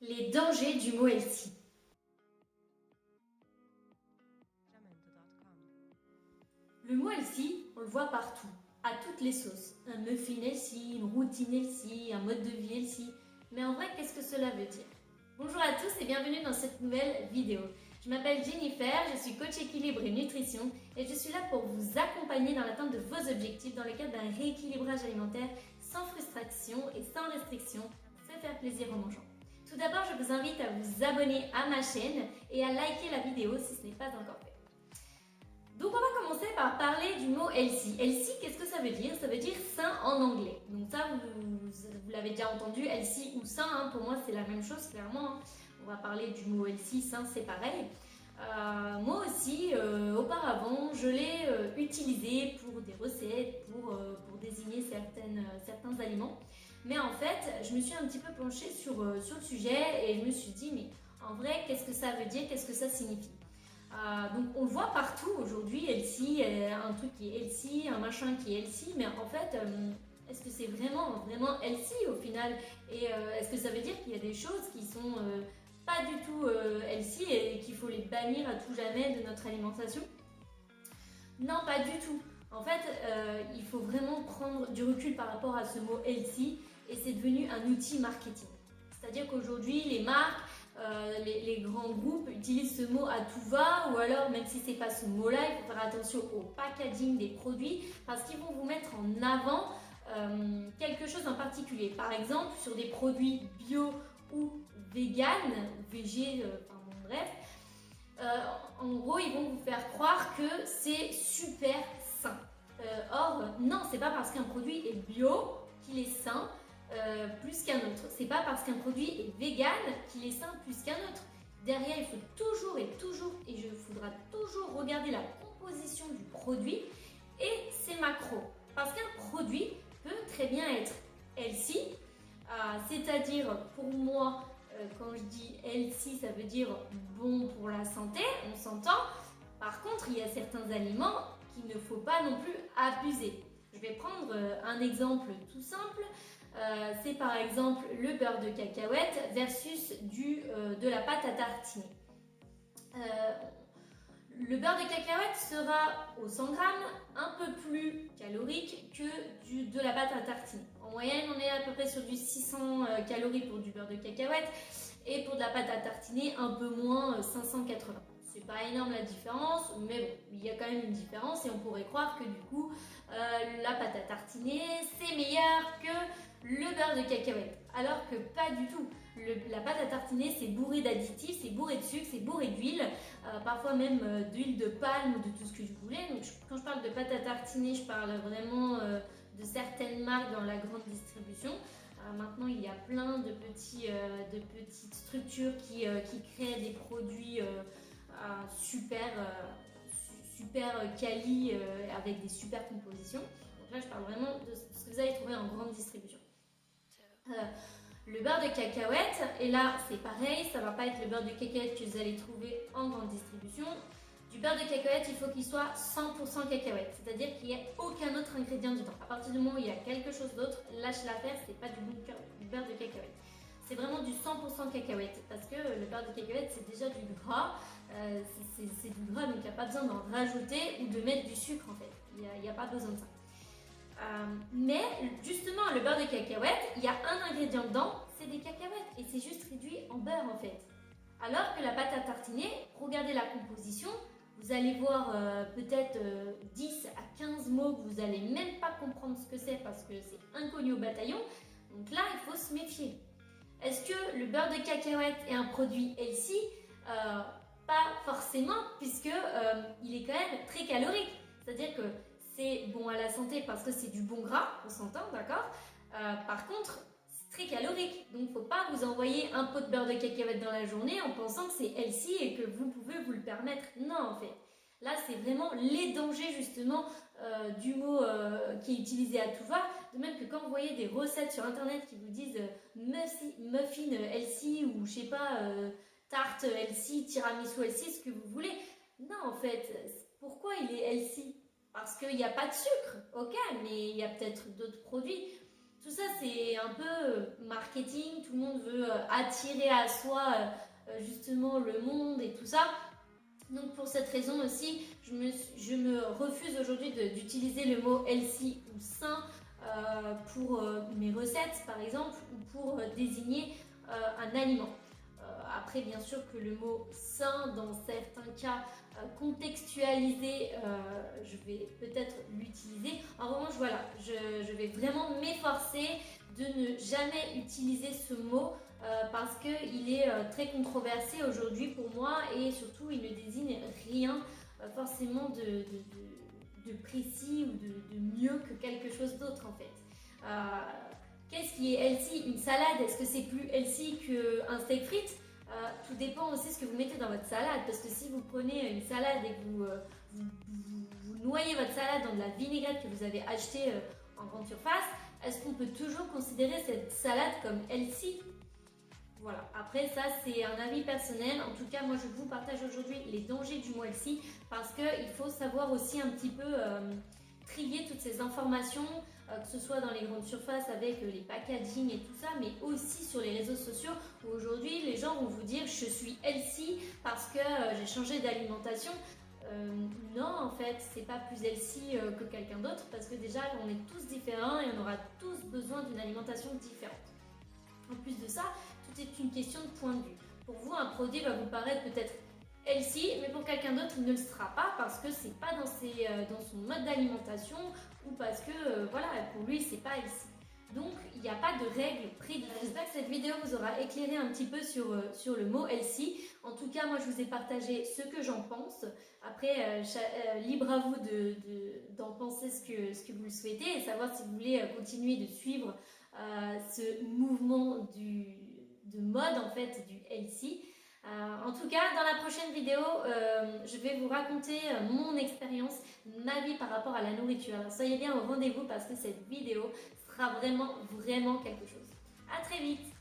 Les dangers du mot healthy. Le mot healthy, on le voit partout, à toutes les sauces. Un muffin healthy, une routine healthy, un mode de vie healthy. Mais en vrai, qu'est-ce que cela veut dire? Bonjour à tous et bienvenue dans cette nouvelle vidéo. Je m'appelle Jennifer, je suis coach équilibre et nutrition et je suis là pour vous accompagner dans l'atteinte de vos objectifs dans le cadre d'un rééquilibrage alimentaire sans frustration et sans restriction, se faire plaisir en mangeant. Tout d'abord, je vous invite à vous abonner à ma chaîne et à liker la vidéo si ce n'est pas encore fait. Donc on va commencer par parler du mot healthy. Healthy, qu'est-ce que ça veut dire? Ça veut dire sain en anglais. Donc ça, vous l'avez déjà entendu, healthy ou sain, hein, pour moi c'est la même chose clairement. Hein. On va parler du mot healthy, sain, c'est pareil. Moi aussi, auparavant, je l'ai utilisé pour des recettes, pour désigner certains aliments. Mais en fait, je me suis un petit peu penchée sur le sujet et je me suis dit, mais en vrai, qu'est-ce que ça veut dire? Qu'est-ce que ça signifie? Donc on le voit partout aujourd'hui, healthy, un truc qui est healthy, un machin qui est healthy, mais en fait, est-ce que c'est vraiment healthy au final? Et est-ce que ça veut dire qu'il y a des choses qui sont pas du tout healthy et qu'il faut les bannir à tout jamais de notre alimentation? Non, pas du tout. En fait, il faut vraiment prendre du recul par rapport à ce mot healthy et c'est devenu un outil marketing. C'est-à-dire qu'aujourd'hui, les marques, les grands groupes utilisent ce mot à tout va, ou alors même si c'est pas ce mot-là, il faut faire attention au packaging des produits parce qu'ils vont vous mettre en avant quelque chose en particulier. Par exemple, sur des produits bio ou vegan, végé, enfin bon, bref, en gros, ils vont vous faire croire que c'est super sain. Or, non, c'est pas parce qu'un produit est bio qu'il est sain. Plus qu'un autre. C'est pas parce qu'un produit est vegan qu'il est sain plus qu'un autre. Derrière, il faut toujours, et il faudra toujours regarder la composition du produit et ses macros. Parce qu'un produit peut très bien être healthy, c'est-à-dire pour moi, quand je dis healthy, ça veut dire bon pour la santé, on s'entend. Par contre, il y a certains aliments qu'il ne faut pas non plus abuser. Je vais prendre un exemple tout simple. C'est par exemple le beurre de cacahuète versus de la pâte à tartiner. Le beurre de cacahuète sera au 100 g un peu plus calorique que de la pâte à tartiner. En moyenne, on est à peu près sur du 600 calories pour du beurre de cacahuète et pour de la pâte à tartiner, un peu moins 580. C'est pas énorme la différence, mais bon, il y a quand même une différence et on pourrait croire que du coup, la pâte à tartiner, c'est meilleur que le beurre de cacahuète. Alors que pas du tout. La pâte à tartiner, c'est bourré d'additifs, c'est bourré de sucre, c'est bourré d'huile, parfois même d'huile de palme ou de tout ce que vous voulez. Donc quand je parle de pâte à tartiner, je parle vraiment de certaines marques dans la grande distribution. Maintenant, il y a plein de petites structures qui créent des produits super quali avec des super compositions. Donc là, je parle vraiment de ce que vous allez trouver en grande distribution. Le beurre de cacahuète, et là c'est pareil, ça va pas être le beurre de cacahuète que vous allez trouver en grande distribution. Du beurre de cacahuète, il faut qu'il soit 100% cacahuète, c'est-à-dire qu'il n'y ait aucun autre ingrédient dedans. À partir du moment où il y a quelque chose d'autre, lâche l'affaire, c'est pas du beurre de cacahuète. C'est vraiment du 100% cacahuète, parce que le beurre de cacahuète c'est déjà du gras, c'est du gras donc il n'y a pas besoin d'en rajouter ou de mettre du sucre en fait, il n'y a pas besoin de ça. Mais justement, le beurre de cacahuète, il y a un ingrédient dedans, c'est des cacahuètes et c'est juste réduit en beurre en fait. Alors que la pâte à tartiner, regardez la composition, vous allez voir peut-être 10 à 15 mots que vous n'allez même pas comprendre ce que c'est parce que c'est inconnu au bataillon. Donc là, il faut se méfier. Est-ce que le beurre de cacahuète est un produit healthy? Pas forcément, puisque il est quand même très calorique. C'est-à-dire que c'est bon à la santé parce que c'est du bon gras, on s'entend, d'accord? Par contre, c'est très calorique. Donc, il ne faut pas vous envoyer un pot de beurre de cacahuète dans la journée en pensant que c'est healthy et que vous pouvez vous le permettre. Non, en fait. Là, c'est vraiment les dangers, justement, du mot qui est utilisé à tout va. De même que quand vous voyez des recettes sur Internet qui vous disent muffin healthy ou, je sais pas, tarte healthy, tiramisu healthy, ce que vous voulez. Non, en fait, pourquoi il est healthy? Parce qu'il n'y a pas de sucre, ok, mais il y a peut-être d'autres produits. Tout ça, c'est un peu marketing, tout le monde veut attirer à soi justement le monde et tout ça. Donc pour cette raison aussi, je me refuse aujourd'hui d'utiliser le mot healthy ou sain pour mes recettes par exemple ou pour désigner un aliment. Après bien sûr que le mot sain dans certains cas contextualisé, je vais peut-être l'utiliser. En revanche voilà, je vais vraiment m'efforcer de ne jamais utiliser ce mot parce qu'il est très controversé aujourd'hui pour moi et surtout il ne désigne rien forcément de précis ou de mieux que quelque chose d'autre en fait. Qu'est-ce qui est healthy? Une salade, est-ce que c'est plus healthy qu'un steak frites? Tout dépend aussi de ce que vous mettez dans votre salade parce que si vous prenez une salade et que vous noyez votre salade dans de la vinaigrette que vous avez achetée en grande surface, est-ce qu'on peut toujours considérer cette salade comme healthy? Voilà, après ça c'est un avis personnel. En tout cas, moi je vous partage aujourd'hui les dangers du mot healthy parce qu'il faut savoir aussi un petit peu trier toutes ces informations, que ce soit dans les grandes surfaces avec les packaging et tout ça, mais aussi sur les réseaux sociaux où aujourd'hui les gens vont vous dire je suis healthy parce que j'ai changé d'alimentation. Non, en fait, c'est pas plus healthy que quelqu'un d'autre parce que déjà on est tous différents et on aura tous besoin d'une alimentation différente. En plus de ça, tout est une question de point de vue. Pour vous, un produit va vous paraître peut-être healthy, mais pour quelqu'un d'autre, il ne le sera pas parce que c'est pas dans son mode d'alimentation ou parce que voilà, pour lui, c'est pas healthy. Donc, il n'y a pas de règle prédéfinie. J'espère que cette vidéo vous aura éclairé un petit peu sur le mot healthy. En tout cas, moi, je vous ai partagé ce que j'en pense. Après, libre à vous d'en penser ce que vous le souhaitez et savoir si vous voulez continuer de suivre ce mouvement de mode en fait du healthy. En tout cas, dans la prochaine vidéo, je vais vous raconter mon expérience, ma vie par rapport à la nourriture. Alors, soyez bien au rendez-vous parce que cette vidéo sera vraiment quelque chose. À très vite!